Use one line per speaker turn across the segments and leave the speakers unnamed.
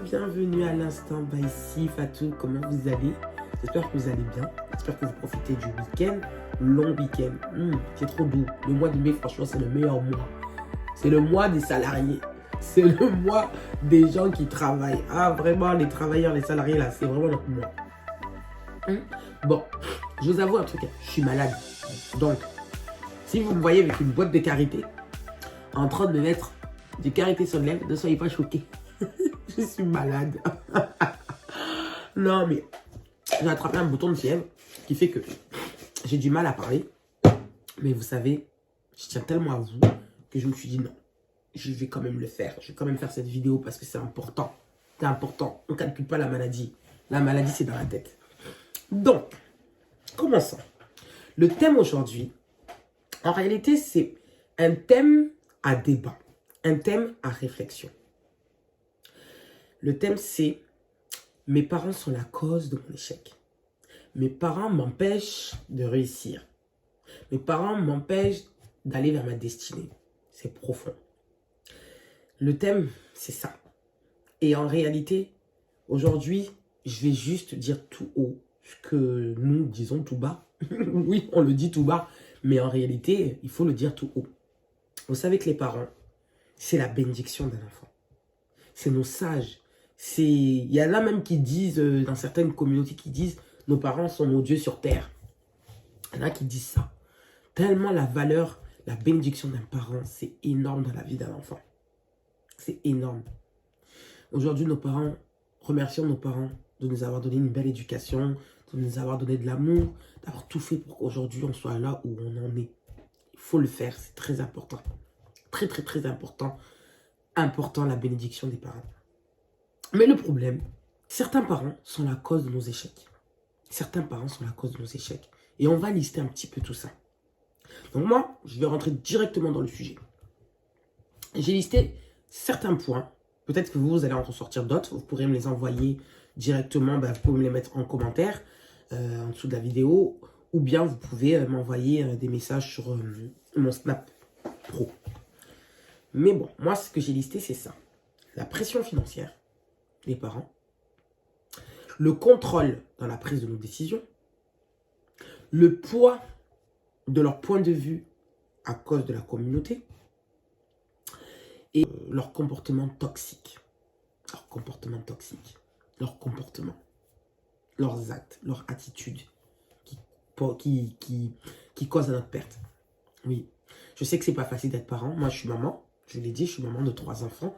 chers, bienvenue à l'instant by ici, Fatou, comment vous allez? J'espère que vous allez bien, j'espère que vous profitez du week-end, long week-end, c'est trop doux. Le mois de mai, franchement, c'est le meilleur mois. C'est le mois des salariés, c'est le mois des gens qui travaillent. Ah, vraiment, les travailleurs, les salariés, là, c'est vraiment notre mois. Bon, je vous avoue un truc, je suis malade. Donc, si vous me voyez avec une boîte de karité, en train de me mettre du karité sur le lèvre, ne soyez pas choqués. Je suis malade. Non, mais j'ai attrapé un bouton de fièvre qui fait que j'ai du mal à parler. Mais vous savez, je tiens tellement à vous que je me suis dit non, je vais quand même le faire. Je vais quand même faire cette vidéo parce que c'est important. C'est important. On ne calcule pas la maladie. La maladie, c'est dans la tête. Donc, commençons. Le thème aujourd'hui, en réalité, c'est un thème à débat. Un thème à réflexion. Le thème, c'est « Mes parents sont la cause de mon échec. Mes parents m'empêchent de réussir. Mes parents m'empêchent d'aller vers ma destinée. » C'est profond. Le thème, c'est ça. Et en réalité, aujourd'hui, je vais juste dire tout haut ce que nous disons tout bas. Oui, on le dit tout bas, mais en réalité, il faut le dire tout haut. Vous savez que les parents, c'est la bénédiction d'un enfant. C'est nos sages. Il y en a même qui disent, dans certaines communautés, qui disent « Nos parents sont nos dieux sur terre ». Il y en a qui disent ça. Tellement la valeur, la bénédiction d'un parent, c'est énorme dans la vie d'un enfant. C'est énorme. Aujourd'hui, nos parents, remercions nos parents de nous avoir donné une belle éducation, de nous avoir donné de l'amour, d'avoir tout fait pour qu'aujourd'hui, on soit là où on en est. Il faut le faire, c'est très important. Très, très, très important. Important, la bénédiction des parents. Mais le problème, certains parents sont la cause de nos échecs. Certains parents sont la cause de nos échecs. Et on va lister un petit peu tout ça. Donc moi, je vais rentrer directement dans le sujet. J'ai listé certains points. Peut-être que vous allez en ressortir d'autres. Vous pourrez me les envoyer directement. Vous pouvez me les mettre en commentaire en dessous de la vidéo. Ou bien vous pouvez m'envoyer des messages sur mon Snap Pro. Mais bon, moi, ce que j'ai listé, c'est ça. La pression financière des parents, le contrôle dans la prise de nos décisions, le poids de leur point de vue à cause de la communauté et leur comportement toxique. Leur comportement toxique. Leur comportement. Leurs actes, leurs attitudes qui causent à notre perte. Oui, je sais que c'est pas facile d'être parent. Moi, je suis maman. Je l'ai dit, je suis maman de 3 enfants.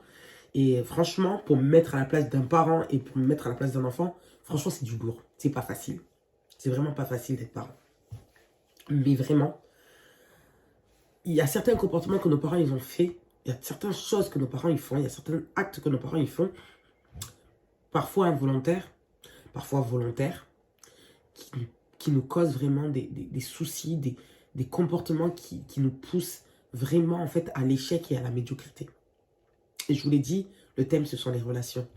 Et franchement, pour me mettre à la place d'un parent et pour me mettre à la place d'un enfant, franchement, c'est du lourd. C'est pas facile. C'est vraiment pas facile d'être parent. Mais vraiment, il y a certains comportements que nos parents ils ont fait. Il y a certaines choses que nos parents ils font. Il y a certains actes que nos parents ils font. Parfois involontaires, parfois volontaires, qui nous causent vraiment des soucis, des comportements qui nous poussent vraiment en fait à l'échec et à la médiocrité. Et je vous l'ai dit, le thème, ce sont les relations.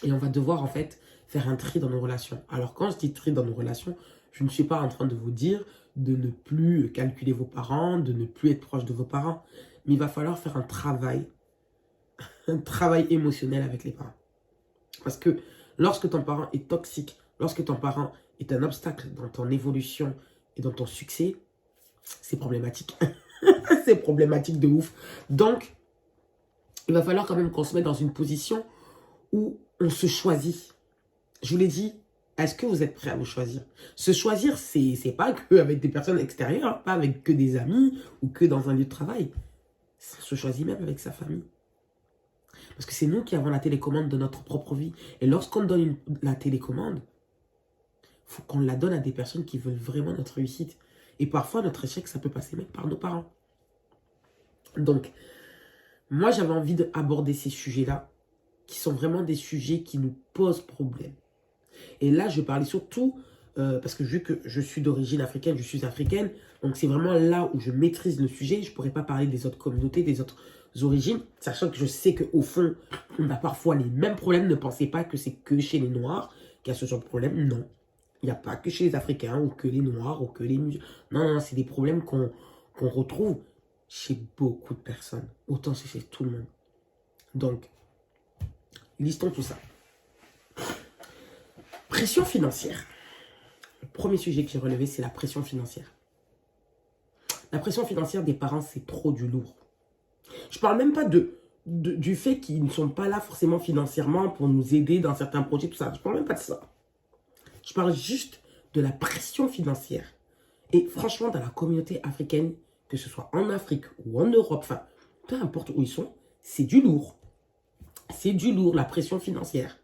Et on va devoir, en fait, faire un tri dans nos relations. Alors, quand je dis tri dans nos relations, je ne suis pas en train de vous dire de ne plus calculer vos parents, de ne plus être proche de vos parents. Mais il va falloir faire un travail émotionnel avec les parents. Parce que lorsque ton parent est toxique, lorsque ton parent est un obstacle dans ton évolution et dans ton succès, c'est problématique. C'est problématique de ouf. Donc, il va falloir quand même qu'on se mette dans une position où on se choisit. Je vous l'ai dit, est-ce que vous êtes prêts à vous choisir? Se choisir, c'est pas qu'avec des personnes extérieures, pas avec que des amis ou que dans un lieu de travail. On se choisit même avec sa famille. Parce que c'est nous qui avons la télécommande de notre propre vie. Et lorsqu'on donne la télécommande, il faut qu'on la donne à des personnes qui veulent vraiment notre réussite. Et parfois, notre échec, ça peut passer même par nos parents. Donc, moi, j'avais envie d'aborder ces sujets-là, qui sont vraiment des sujets qui nous posent problème. Et là, je parlais surtout, parce que vu que je suis d'origine africaine, je suis africaine, donc c'est vraiment là où je maîtrise le sujet. Je ne pourrais pas parler des autres communautés, des autres origines, sachant que je sais qu'au fond, on a parfois les mêmes problèmes. Ne pensez pas que c'est que chez les Noirs qu'il y a ce genre de problème. Non, il n'y a pas que chez les Africains, ou que les Noirs, ou que les musulmans. Non, c'est des problèmes qu'on retrouve chez beaucoup de personnes. Autant c'est chez tout le monde. Donc, Listons tout ça. Pression financière. Le premier sujet que j'ai relevé, c'est la pression financière. La pression financière des parents, c'est trop du lourd. Je ne parle même pas du fait qu'ils ne sont pas là forcément financièrement pour nous aider dans certains projets, tout ça. Je ne parle même pas de ça. Je parle juste de la pression financière. Et franchement, dans la communauté africaine, que ce soit en Afrique ou en Europe, enfin, peu importe où ils sont, c'est du lourd. C'est du lourd, la pression financière.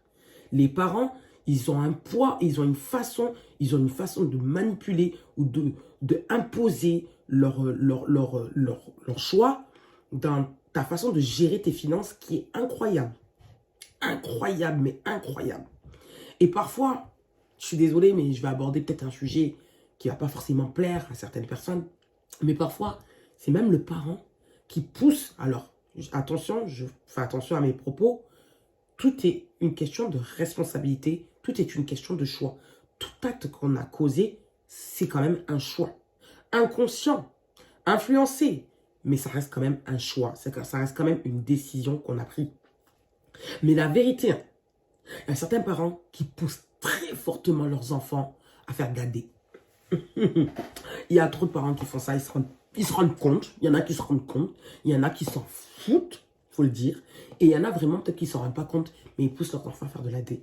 Les parents, ils ont un poids, ils ont une façon de manipuler ou de imposer leur choix dans ta façon de gérer tes finances qui est incroyable. Incroyable, mais incroyable. Et parfois, je suis désolé, mais je vais aborder peut-être un sujet qui ne va pas forcément plaire à certaines personnes. Mais parfois, c'est même le parent qui pousse. Alors, attention, je fais attention à mes propos. Tout est une question de responsabilité. Tout est une question de choix. Tout acte qu'on a causé, c'est quand même un choix. Inconscient, influencé, mais ça reste quand même un choix. Ça reste quand même une décision qu'on a prise. Mais la vérité, il y a certains parents qui poussent très fortement leurs enfants à faire gader. Il y a trop de parents qui font ça, ils se rendent compte. Il y en a qui se rendent compte. Il y en a qui s'en foutent, il faut le dire. Et il y en a vraiment peut-être qui ne s'en rendent pas compte, mais ils poussent leurs enfants à faire de la D.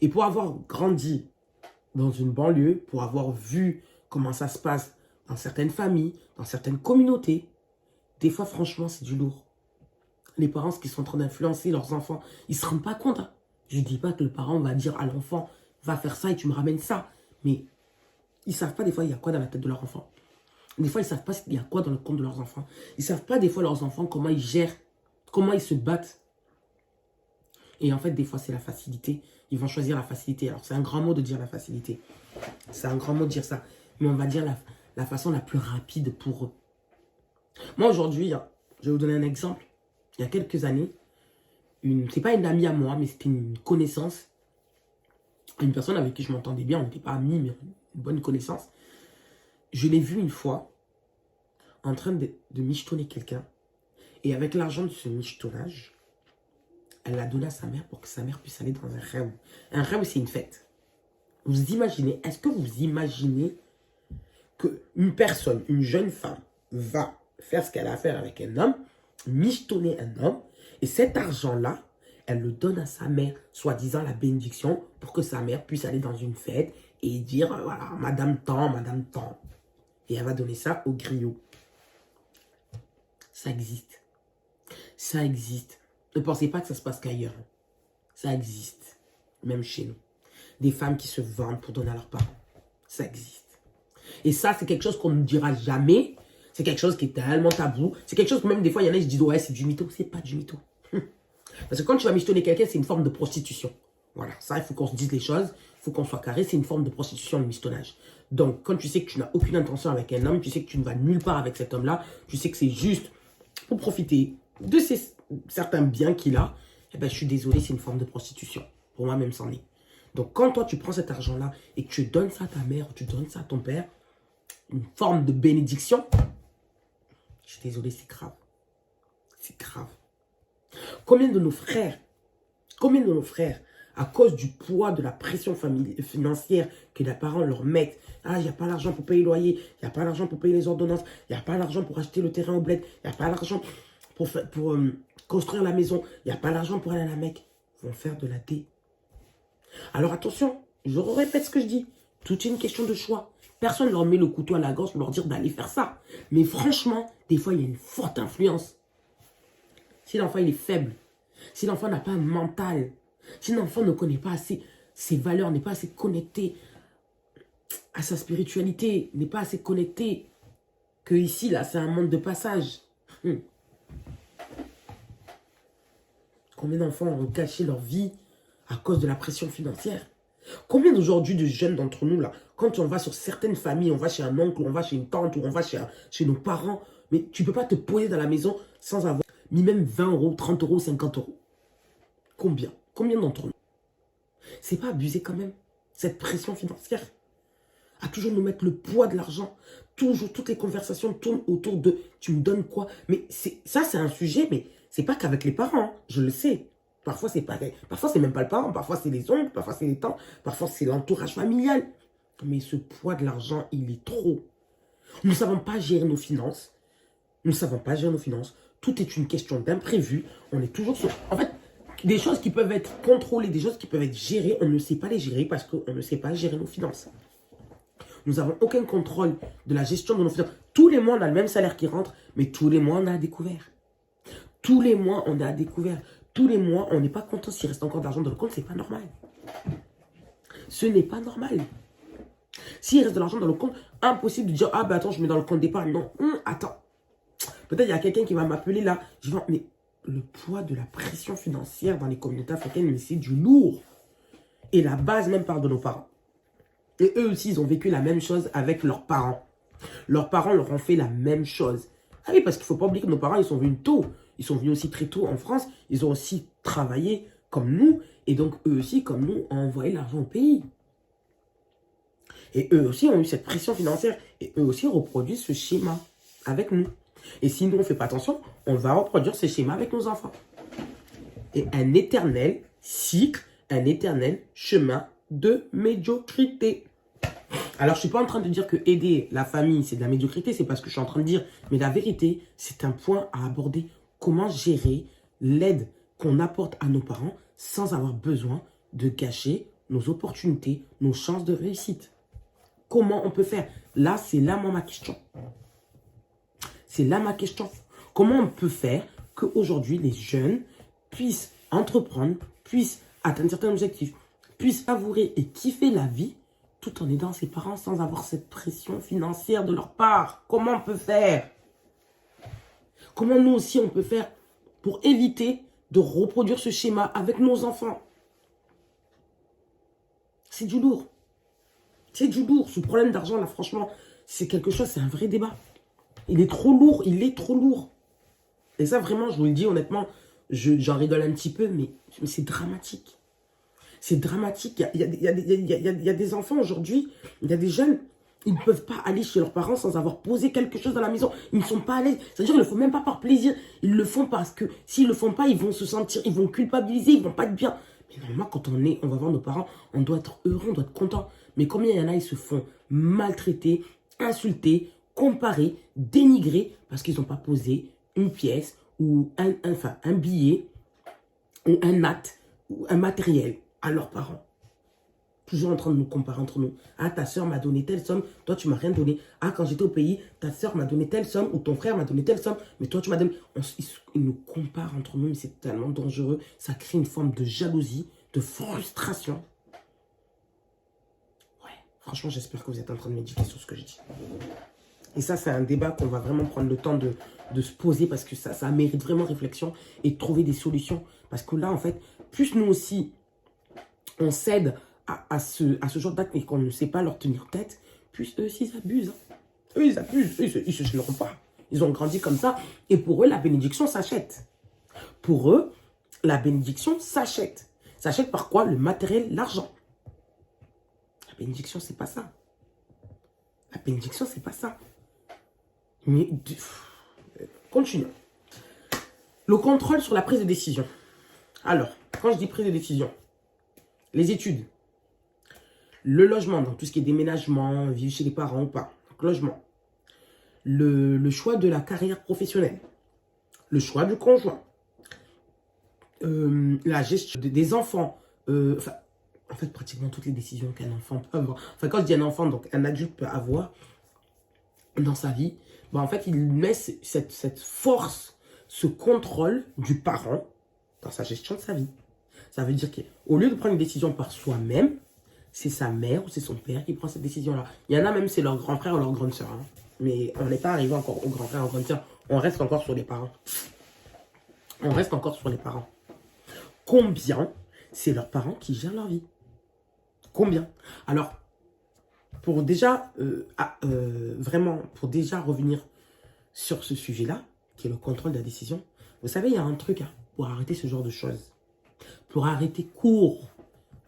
Et pour avoir grandi dans une banlieue, pour avoir vu comment ça se passe dans certaines familles, dans certaines communautés, des fois, franchement, c'est du lourd. Les parents, ce qu'ils sont en train d'influencer leurs enfants, ils ne se rendent pas compte. Hein. Je ne dis pas que le parent va dire à l'enfant, va faire ça et tu me ramènes ça. Mais ils ne savent pas des fois il y a quoi dans la tête de leur enfant. Des fois, ils ne savent pas il y a quoi dans le compte de leurs enfants. Ils ne savent pas des fois leurs enfants comment ils gèrent, comment ils se battent. Et en fait, des fois, c'est la facilité. Ils vont choisir la facilité. Alors, c'est un grand mot de dire la facilité. C'est un grand mot de dire ça. Mais on va dire la façon la plus rapide pour eux. Moi, aujourd'hui, je vais vous donner un exemple. Il y a quelques années, c'est pas une amie à moi, mais c'était une connaissance. Une personne avec qui je m'entendais bien. On n'était pas amis, mais une bonne connaissance. Je l'ai vue une fois en train de michetonner quelqu'un. Et avec l'argent de ce michetonnage, elle l'a donné à sa mère pour que sa mère puisse aller dans un rêve. Un rêve, c'est une fête. Vous imaginez, est-ce que vous imaginez qu'une personne, une jeune femme, va faire ce qu'elle a à faire avec un homme, michetonner un homme, et cet argent-là, elle le donne à sa mère, soi-disant la bénédiction, pour que sa mère puisse aller dans une fête et dire, voilà, madame tant, madame tant. Et elle va donner ça au griot. Ça existe. Ça existe. Ne pensez pas que ça se passe qu'ailleurs. Ça existe. Même chez nous. Des femmes qui se vendent pour donner à leurs parents. Ça existe. Et ça, c'est quelque chose qu'on ne dira jamais. C'est quelque chose qui est tellement tabou. C'est quelque chose que même des fois, il y en a qui disent, ouais, c'est du mytho. C'est pas du mytho. Parce que quand tu vas michetonner quelqu'un, c'est une forme de prostitution. Voilà, ça, il faut qu'on se dise les choses. Il faut qu'on soit carré. C'est une forme de prostitution, le michetonnage. Donc, quand tu sais que tu n'as aucune intention avec un homme, tu sais que tu ne vas nulle part avec cet homme-là, tu sais que c'est juste pour profiter de certains biens qu'il a, eh ben, je suis désolé, c'est une forme de prostitution. Pour moi, même, c'en est. Donc, quand toi, tu prends cet argent-là et que tu donnes ça à ta mère, tu donnes ça à ton père, une forme de bénédiction, je suis désolé, c'est grave. C'est grave. Combien de nos frères, à cause du poids de la pression financière que les parents leur mettent, ah, il n'y a pas l'argent pour payer le loyer, il n'y a pas l'argent pour payer les ordonnances, il n'y a pas l'argent pour acheter le terrain au bled, il n'y a pas l'argent pour construire la maison, il n'y a pas l'argent pour aller à la Mecque, vont faire de la D. Alors attention, je répète ce que je dis, tout est une question de choix. Personne ne leur met le couteau à la gorge pour leur dire d'aller faire ça. Mais franchement, des fois, il y a une forte influence. Si l'enfant il est faible, si l'enfant n'a pas un mental, si l'enfant ne connaît pas assez ses valeurs, n'est pas assez connecté à sa spiritualité, n'est pas assez connecté que ici, là, c'est un monde de passage. Combien d'enfants ont gâché leur vie à cause de la pression financière? Combien d'aujourd'hui de jeunes d'entre nous, là, quand on va sur certaines familles, on va chez un oncle, on va chez une tante, ou on va chez nos parents, mais tu ne peux pas te poser dans la maison sans avoir mis même 20 euros, 30 euros, 50 euros. Combien? Combien d'entre nous? C'est pas abusé quand même, cette pression financière. À toujours nous mettre le poids de l'argent. Toujours, toutes les conversations tournent autour de « tu me donnes quoi ?» Mais ça, c'est un sujet, mais c'est pas qu'avec les parents, hein, je le sais. Parfois, c'est pareil. Parfois, c'est même pas le parent. Parfois, c'est les oncles. Parfois, c'est les tantes. Parfois, c'est l'entourage familial. Mais ce poids de l'argent, il est trop. Nous ne savons pas gérer nos finances. Nous ne savons pas gérer nos finances. Tout est une question d'imprévu. On est toujours sur... En fait, des choses qui peuvent être contrôlées, des choses qui peuvent être gérées, on ne sait pas les gérer parce qu'on ne sait pas gérer nos finances. Nous n'avons aucun contrôle de la gestion de nos finances. Tous les mois, on a le même salaire qui rentre, mais tous les mois, on a à découvert. Tous les mois, on est à découvert. Tous les mois, on n'est pas content s'il reste encore d'argent dans le compte. Ce n'est pas normal. Ce n'est pas normal. S'il reste de l'argent dans le compte, impossible de dire, ah ben attends, je mets dans le compte d'épargne. Non, attends. Peut-être il y a quelqu'un qui va m'appeler là. Je vais, mais le poids de la pression financière dans les communautés africaines, mais c'est du lourd. Et la base même part de nos parents. Et eux aussi, ils ont vécu la même chose avec leurs parents. Leurs parents leur ont fait la même chose. Ah oui, parce qu'il ne faut pas oublier que nos parents, ils sont venus tôt. Ils sont venus aussi très tôt en France. Ils ont aussi travaillé comme nous. Et donc, eux aussi, comme nous, ont envoyé l'argent au pays. Et eux aussi ont eu cette pression financière. Et eux aussi reproduisent ce schéma avec nous. Et si nous, on ne fait pas attention, on va reproduire ce schéma avec nos enfants. Et un éternel cycle, un éternel chemin de médiocrité. Alors, je ne suis pas en train de dire que aider la famille, c'est de la médiocrité. C'est parce que je suis en train de dire, mais la vérité, c'est un point à aborder. Comment gérer l'aide qu'on apporte à nos parents sans avoir besoin de gâcher nos opportunités, nos chances de réussite. Comment on peut faire? Là, c'est là, moi, ma question. C'est là ma question. Comment on peut faire qu'aujourd'hui, les jeunes puissent entreprendre, puissent atteindre certains objectifs, puissent savourer et kiffer la vie tout en aidant ses parents sans avoir cette pression financière de leur part? Comment on peut faire? Comment nous aussi on peut faire pour éviter de reproduire ce schéma avec nos enfants? C'est du lourd. C'est du lourd. Ce problème d'argent là, franchement, c'est quelque chose, c'est un vrai débat. Il est trop lourd, il est trop lourd. Et ça, vraiment, je vous le dis honnêtement, j'en rigole un petit peu, mais c'est dramatique. C'est dramatique. Il y a des enfants aujourd'hui, il y a des jeunes, ils ne peuvent pas aller chez leurs parents sans avoir posé quelque chose dans la maison. Ils ne sont pas à l'aise. C'est-à-dire qu'ils ne le font même pas par plaisir. Ils le font parce que s'ils ne le font pas, ils vont se sentir, ils vont culpabiliser, ils ne vont pas être bien. Mais normalement, quand on va voir nos parents, on doit être heureux, on doit être content. Mais combien il y en a, ils se font maltraiter, insulter, comparer, dénigrer parce qu'ils n'ont pas posé une pièce ou un billet ou un acte ou un matériel à leurs parents. Toujours en train de nous comparer entre nous. Ah, ta soeur m'a donné telle somme, toi tu m'as rien donné. Ah, quand j'étais au pays, ta soeur m'a donné telle somme ou ton frère m'a donné telle somme, mais toi tu m'as donné... Ils nous comparent entre nous, mais c'est tellement dangereux. Ça crée une forme de jalousie, de frustration. Ouais, franchement, j'espère que vous êtes en train de méditer sur ce que je dis. Et ça, c'est un débat qu'on va vraiment prendre le temps de se poser parce que ça mérite vraiment réflexion et de trouver des solutions. Parce que là, en fait, plus nous aussi, on cède à ce genre d'actes et qu'on ne sait pas leur tenir tête, plus eux aussi, ils abusent. Hein. Eux, ils abusent. Eux, ils ne se gêneront pas. Ils ont grandi comme ça. Et pour eux, la bénédiction s'achète. Pour eux, la bénédiction s'achète. S'achète par quoi? Le matériel, l'argent. La bénédiction, c'est pas ça. La bénédiction, c'est pas ça. Mais, continuons. Le contrôle sur la prise de décision. Alors, quand je dis prise de décision, les études, le logement, donc tout ce qui est déménagement, vivre chez les parents ou pas, donc logement, le choix de la carrière professionnelle, le choix du conjoint, la gestion des enfants, en fait, pratiquement toutes les décisions qu'un enfant peut avoir. Enfin, quand je dis un enfant, donc un adulte peut avoir dans sa vie, ben, en fait, il met cette force, ce contrôle du parent dans sa gestion de sa vie. Ça veut dire qu'au lieu de prendre une décision par soi-même, c'est sa mère ou c'est son père qui prend cette décision-là. Il y en a même, c'est leur grand frère ou leur grande sœur. Hein. Mais on n'est pas arrivé encore au grand frère ou grande sœur. On reste encore sur les parents. On reste encore sur les parents. Combien c'est leurs parents qui gèrent leur vie? Combien? Alors, pour déjà, vraiment, pour déjà revenir sur ce sujet-là, qui est le contrôle de la décision, vous savez, il y a un truc hein, pour arrêter ce genre de choses. Pour arrêter court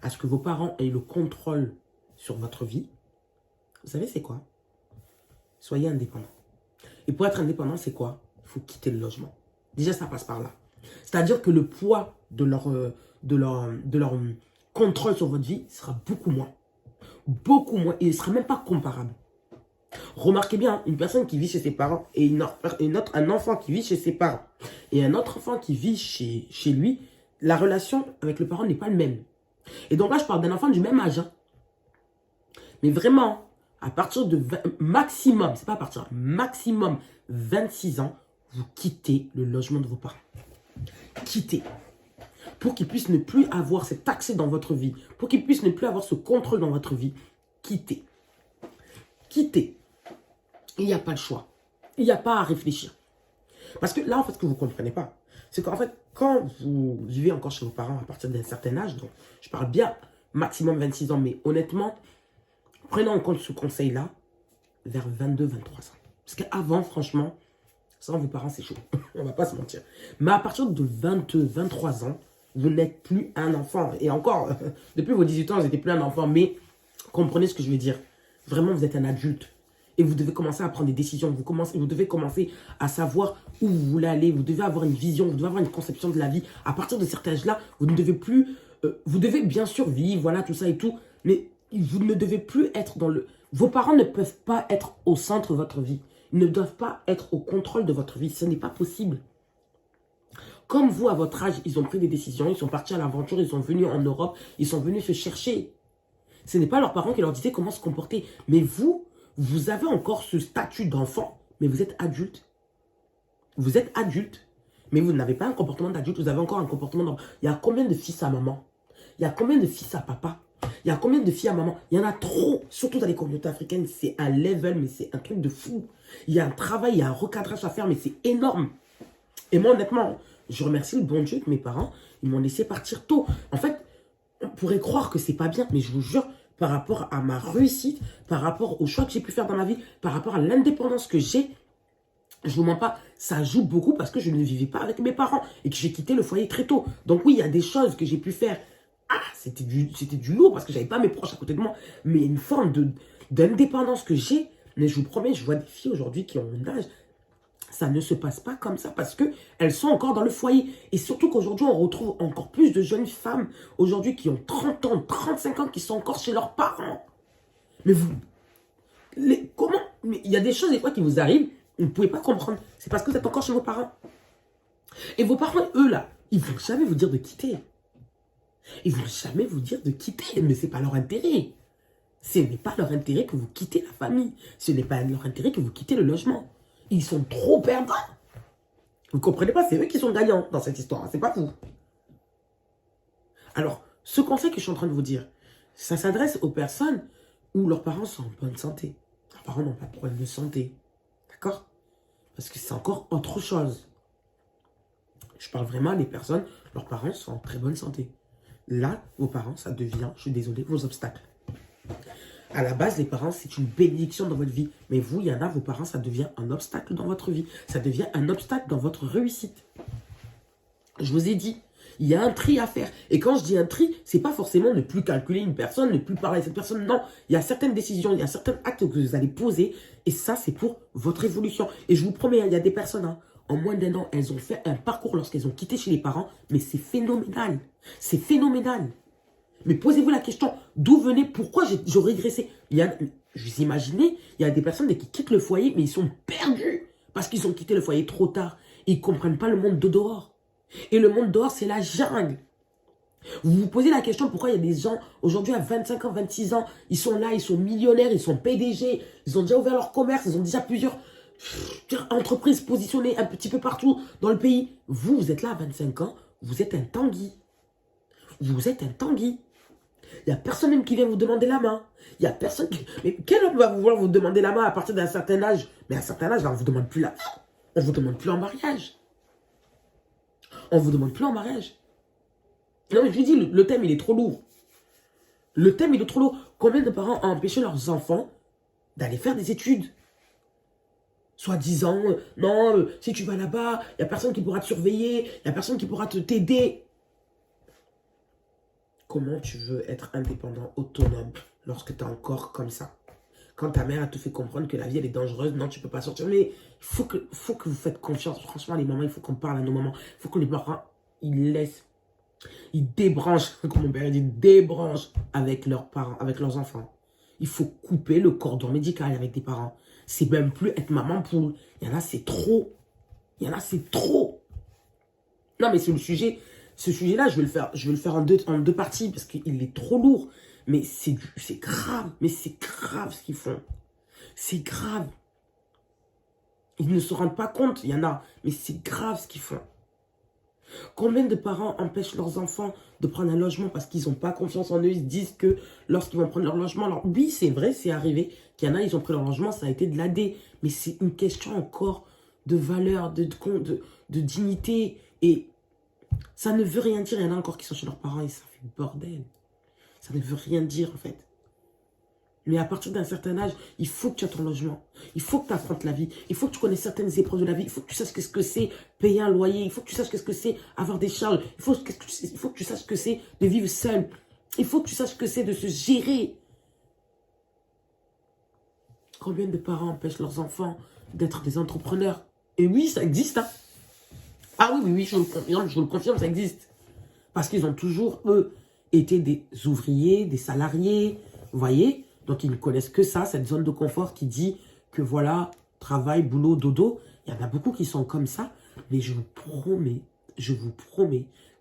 à ce que vos parents aient le contrôle sur votre vie, vous savez c'est quoi? Soyez indépendant. Et pour être indépendant, c'est quoi? Il faut quitter le logement. Déjà, ça passe par là. C'est-à-dire que le poids de leur contrôle sur votre vie sera beaucoup moins. Beaucoup moins. Et il ne sera même pas comparable. Remarquez bien, une personne qui vit chez ses parents et un enfant qui vit chez ses parents et un autre enfant qui vit chez lui, la relation avec le parent n'est pas le même. Et donc là, je parle d'un enfant du même âge. Hein. Mais vraiment, à partir de maximum, c'est pas à partir, maximum 26 ans, vous quittez le logement de vos parents. Quittez. Pour qu'ils puissent ne plus avoir cet accès dans votre vie, pour qu'ils puissent ne plus avoir ce contrôle dans votre vie, quittez. Quittez. Il n'y a pas le choix. Il n'y a pas à réfléchir. Parce que là, en fait, ce que vous ne comprenez pas, c'est qu'en fait, quand vous vivez encore chez vos parents à partir d'un certain âge, donc je parle bien maximum 26 ans, mais honnêtement, prenons en compte ce conseil-là vers 22-23 ans. Parce qu'avant, franchement, sans vos parents, c'est chaud. On ne va pas se mentir. Mais à partir de 22-23 ans, vous n'êtes plus un enfant. Et encore, depuis vos 18 ans, vous n'êtes plus un enfant. Mais comprenez ce que je veux dire. Vraiment, vous êtes un adulte. Et vous devez commencer à prendre des décisions. Vous devez commencer à savoir où vous voulez aller. Vous devez avoir une vision. Vous devez avoir une conception de la vie. À partir de cet âge-là, vous ne devez plus... vous devez bien sûr vivre, voilà, tout ça et tout. Mais vous ne devez plus être dans le... Vos parents ne peuvent pas être au centre de votre vie. Ils ne doivent pas être au contrôle de votre vie. Ce n'est pas possible. Comme vous, à votre âge, ils ont pris des décisions. Ils sont partis à l'aventure. Ils sont venus en Europe. Ils sont venus se chercher. Ce n'est pas leurs parents qui leur disaient comment se comporter. Mais vous avez encore ce statut d'enfant, mais vous êtes adulte. Vous êtes adulte, mais vous n'avez pas un comportement d'adulte, vous avez encore un comportement d'enfant. Il y a combien de fils à maman? Il y a combien de fils à papa? Il y a combien de filles à maman? Il y en a trop, surtout dans les communautés africaines. C'est un level, mais c'est un truc de fou. Il y a un travail, il y a un recadrage à faire, mais c'est énorme. Et moi, honnêtement, je remercie le bon Dieu que mes parents, ils m'ont laissé partir tôt. En fait, on pourrait croire que c'est pas bien, mais je vous jure, par rapport à ma réussite, par rapport au choix que j'ai pu faire dans ma vie, par rapport à l'indépendance que j'ai, je ne vous mens pas, ça joue beaucoup parce que je ne vivais pas avec mes parents et que j'ai quitté le foyer très tôt. Donc oui, il y a des choses que j'ai pu faire. Ah, c'était du lourd parce que je n'avais pas mes proches à côté de moi. Mais une forme d'indépendance que j'ai, mais je vous promets, je vois des filles aujourd'hui qui ont mon âge. Ça ne se passe pas comme ça parce qu'elles sont encore dans le foyer. Et surtout qu'aujourd'hui, on retrouve encore plus de jeunes femmes aujourd'hui qui ont 30 ans, 35 ans, qui sont encore chez leurs parents. Mais vous... comment? Mais il y a des choses des fois qui vous arrivent, vous ne pouvez pas comprendre. C'est parce que vous êtes encore chez vos parents. Et vos parents, eux là, ils ne vont jamais vous dire de quitter. Ils ne vont jamais vous dire de quitter, mais ce n'est pas leur intérêt. Ce n'est pas leur intérêt que vous quittez la famille. Ce n'est pas leur intérêt que vous quittez le logement. Ils sont trop perdants. Vous ne comprenez pas, c'est eux qui sont gagnants dans cette histoire, c'est pas vous. Alors, ce conseil que je suis en train de vous dire, ça s'adresse aux personnes où leurs parents sont en bonne santé. Leurs parents n'ont pas de problème de santé. D'accord? Parce que c'est encore autre chose. Je parle vraiment des personnes, leurs parents sont en très bonne santé. Là, vos parents, ça devient, je suis désolé, vos obstacles. À la base, les parents, c'est une bénédiction dans votre vie. Mais vous, il y en a, vos parents, ça devient un obstacle dans votre vie. Ça devient un obstacle dans votre réussite. Je vous ai dit, il y a un tri à faire. Et quand je dis un tri, c'est pas forcément ne plus calculer une personne, ne plus parler à cette personne. Non, il y a certaines décisions, il y a certains actes que vous allez poser. Et ça, c'est pour votre évolution. Et je vous promets, il y a des personnes, en moins d'1 an, elles ont fait un parcours lorsqu'elles ont quitté chez les parents. Mais c'est phénoménal. C'est phénoménal. Mais posez-vous la question, d'où venez, pourquoi j'ai régressé? Vous imaginez, il y a des personnes qui quittent le foyer, mais ils sont perdus parce qu'ils ont quitté le foyer trop tard. Ils ne comprennent pas le monde de dehors. Et le monde dehors, c'est la jungle. Vous vous posez la question, pourquoi il y a des gens, aujourd'hui à 25 ans, 26 ans, ils sont là, ils sont millionnaires, ils sont PDG, ils ont déjà ouvert leur commerce, ils ont déjà plusieurs entreprises positionnées un petit peu partout dans le pays. Vous êtes là à 25 ans, vous êtes un Tanguy. Vous êtes un Tanguy. Il n'y a personne même qui vient vous demander la main. Il n'y a personne qui... Mais quel homme va vouloir vous demander la main à partir d'un certain âge? Mais à un certain âge, là, on ne vous demande plus la main. On ne vous demande plus en mariage. On ne vous demande plus en mariage. Non, mais je vous dis, le thème, il est trop lourd. Le thème, il est trop lourd. Combien de parents ont empêché leurs enfants d'aller faire des études? Soit disant, non, si tu vas là-bas, il n'y a personne qui pourra te surveiller, il n'y a personne qui pourra t'aider. Comment tu veux être indépendant, autonome, lorsque tu es encore comme ça? Quand ta mère, elle te fait comprendre que la vie, elle est dangereuse, non, tu peux pas sortir. Mais il faut que vous faites confiance. Franchement, les mamans, il faut qu'on parle à nos mamans. Il faut que les parents, ils laissent, ils débranchent, comme mon père dit, débranchent avec leurs parents, avec leurs enfants. Il faut couper le cordon médical avec des parents. C'est même plus être maman poule. Il y en a, c'est trop. Il y en a, c'est trop. Non, mais c'est le sujet. Ce sujet-là, je vais le faire en deux parties parce qu'il est trop lourd. Mais c'est grave. Mais c'est grave ce qu'ils font. C'est grave. Ils ne se rendent pas compte. Il y en a. Mais c'est grave ce qu'ils font. Combien de parents empêchent leurs enfants de prendre un logement parce qu'ils n'ont pas confiance en eux? Ils se disent que lorsqu'ils vont prendre leur logement... Alors, oui, c'est vrai, c'est arrivé qu'il y en a, ils ont pris leur logement, ça a été de l'AD. Mais c'est une question encore de valeur, de dignité. Et ça ne veut rien dire. Il y en a encore qui sont chez leurs parents et ça fait bordel. Ça ne veut rien dire, en fait. Mais à partir d'un certain âge, il faut que tu aies ton logement. Il faut que tu affrontes la vie. Il faut que tu connaisses certaines épreuves de la vie. Il faut que tu saches ce que c'est payer un loyer. Il faut que tu saches ce que c'est avoir des charges. Il faut que tu saches ce que c'est de vivre seul. Il faut que tu saches ce que c'est de se gérer. Combien de parents empêchent leurs enfants d'être des entrepreneurs? Et oui, ça existe. Hein. Ah oui, je le confirme, ça existe. Parce qu'ils ont toujours, eux, été des ouvriers, des salariés. Vous voyez? Donc, ils ne connaissent que ça, cette zone de confort qui dit que voilà, travail, boulot, dodo. Il y en a beaucoup qui sont comme ça. Mais je vous promets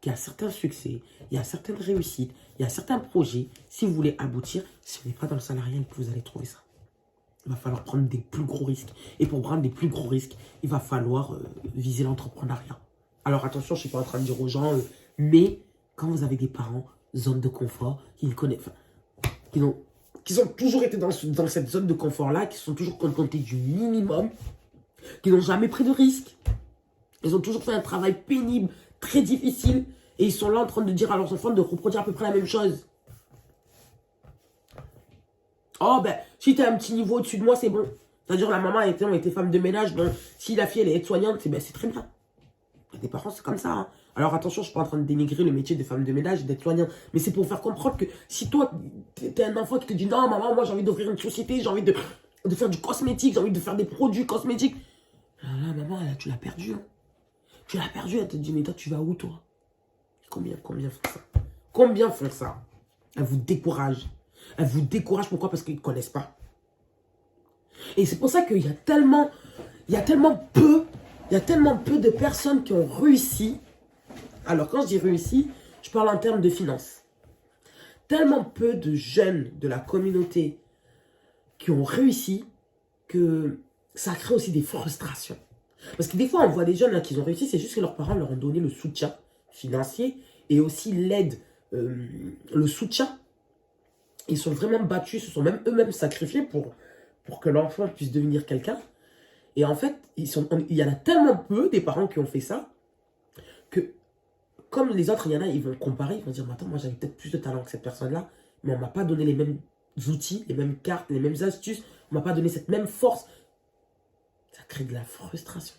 qu'il y a certains succès, il y a certaines réussites, il y a certains projets. Si vous voulez aboutir, si vous n'êtes pas dans le salarial, vous allez trouver ça. Il va falloir prendre des plus gros risques. Et pour prendre des plus gros risques, il va falloir viser l'entrepreneuriat. Alors attention, je ne suis pas en train de dire aux gens, mais quand vous avez des parents, zone de confort, qui ne connaissent, qui ont toujours été dans cette zone de confort-là, qui sont toujours contentés du minimum, qui n'ont jamais pris de risques. Ils ont toujours fait un travail pénible, très difficile, et ils sont là en train de dire à leurs enfants de reproduire à peu près la même chose. Oh ben, si tu as un petit niveau au-dessus de moi, c'est bon. C'est-à-dire la maman on était femme de ménage, bon, si la fille elle est aide-soignante, c'est très bien. Des parents, c'est comme ça. Hein. Alors attention, je ne suis pas en train de dénigrer le métier de femme de ménage et d'aide-soignante. Mais c'est pour faire comprendre que si toi, tu es un enfant qui te dit non, maman, moi j'ai envie d'ouvrir une société, j'ai envie de faire du cosmétique, j'ai envie de faire des produits cosmétiques. Là, maman, là, tu l'as perdu. Hein. Tu l'as perdu, elle te dit, mais toi, tu vas où, toi? Combien font ça? Combien font ça? Elle vous décourage. Elle vous décourage, pourquoi? Parce qu'ils ne connaissent pas. Et c'est pour ça qu'il y a tellement peu de personnes qui ont réussi. Alors, quand je dis réussi, je parle en termes de finances. Tellement peu de jeunes de la communauté qui ont réussi que ça crée aussi des frustrations. Parce que des fois, on voit des jeunes là, qui ont réussi, c'est juste que leurs parents leur ont donné le soutien financier et aussi l'aide, le soutien. Ils sont vraiment battus, se sont même eux-mêmes sacrifiés pour que l'enfant puisse devenir quelqu'un. Et en fait, il y en a tellement peu des parents qui ont fait ça que, comme les autres, il y en a, ils vont comparer, ils vont dire, mais attends, moi j'avais peut-être plus de talent que cette personne-là, mais on ne m'a pas donné les mêmes outils, les mêmes cartes, les mêmes astuces, on ne m'a pas donné cette même force. Ça crée de la frustration.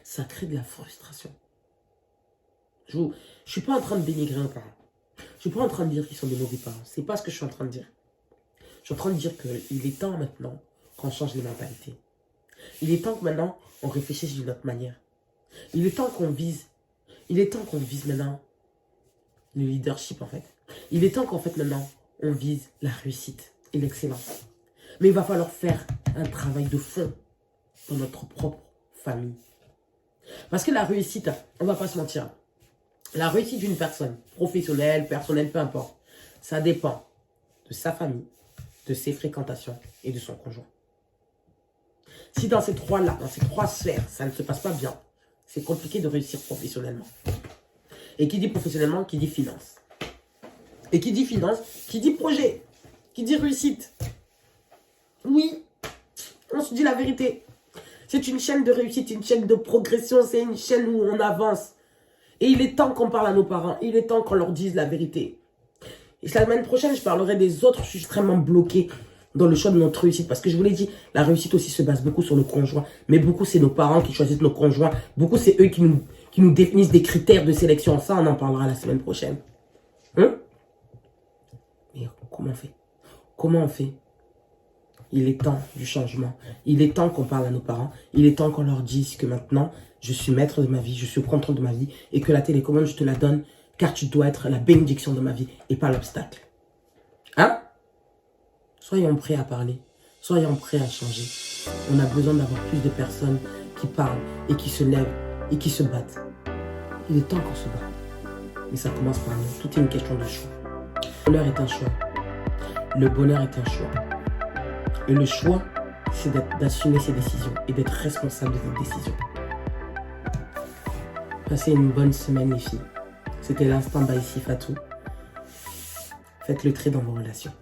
Ça crée de la frustration. Je ne suis pas en train de dénigrer un parent. Je ne suis pas en train de dire qu'ils sont des mauvais parents. C'est pas ce que je suis en train de dire. Je suis en train de dire qu'il est temps maintenant qu'on change les mentalités. Il est temps que maintenant, on réfléchisse d'une autre manière. Il est temps qu'on vise maintenant le leadership, en fait. Il est temps qu'en fait, maintenant, on vise la réussite et l'excellence. Mais il va falloir faire un travail de fond dans notre propre famille. Parce que la réussite, on ne va pas se mentir, la réussite d'une personne, professionnelle, personnelle, peu importe, ça dépend de sa famille, de ses fréquentations et de son conjoint. Si dans ces trois-là, dans ces trois sphères, ça ne se passe pas bien, c'est compliqué de réussir professionnellement. Et qui dit professionnellement, qui dit finance. Et qui dit finance, qui dit projet, qui dit réussite. Oui, on se dit la vérité. C'est une chaîne de réussite, une chaîne de progression, c'est une chaîne où on avance. Et il est temps qu'on parle à nos parents, il est temps qu'on leur dise la vérité. Et la semaine prochaine, je parlerai des autres, je suis extrêmement bloqué dans le choix de notre réussite. Parce que je vous l'ai dit, la réussite aussi se base beaucoup sur le conjoint. Mais beaucoup, c'est nos parents qui choisissent nos conjoints. Beaucoup, c'est eux qui nous définissent des critères de sélection. Ça, on en parlera la semaine prochaine. Hein? Mais comment on fait? Comment on fait Il est temps du changement. Il est temps qu'on parle à nos parents. Il est temps qu'on leur dise que maintenant, je suis maître de ma vie, je suis au contrôle de ma vie et que la télécommande, je te la donne car tu dois être la bénédiction de ma vie et pas l'obstacle. Hein? Soyons prêts à parler. Soyons prêts à changer. On a besoin d'avoir plus de personnes qui parlent et qui se lèvent et qui se battent. Il est temps qu'on se batte. Mais ça commence par nous. Tout est une question de choix. Le bonheur est un choix. Le bonheur est un choix. Et le choix, c'est d'assumer ses décisions et d'être responsable de ses décisions. Passez une bonne semaine, les filles. C'était l'instant by Sifatou. Faites le trait dans vos relations.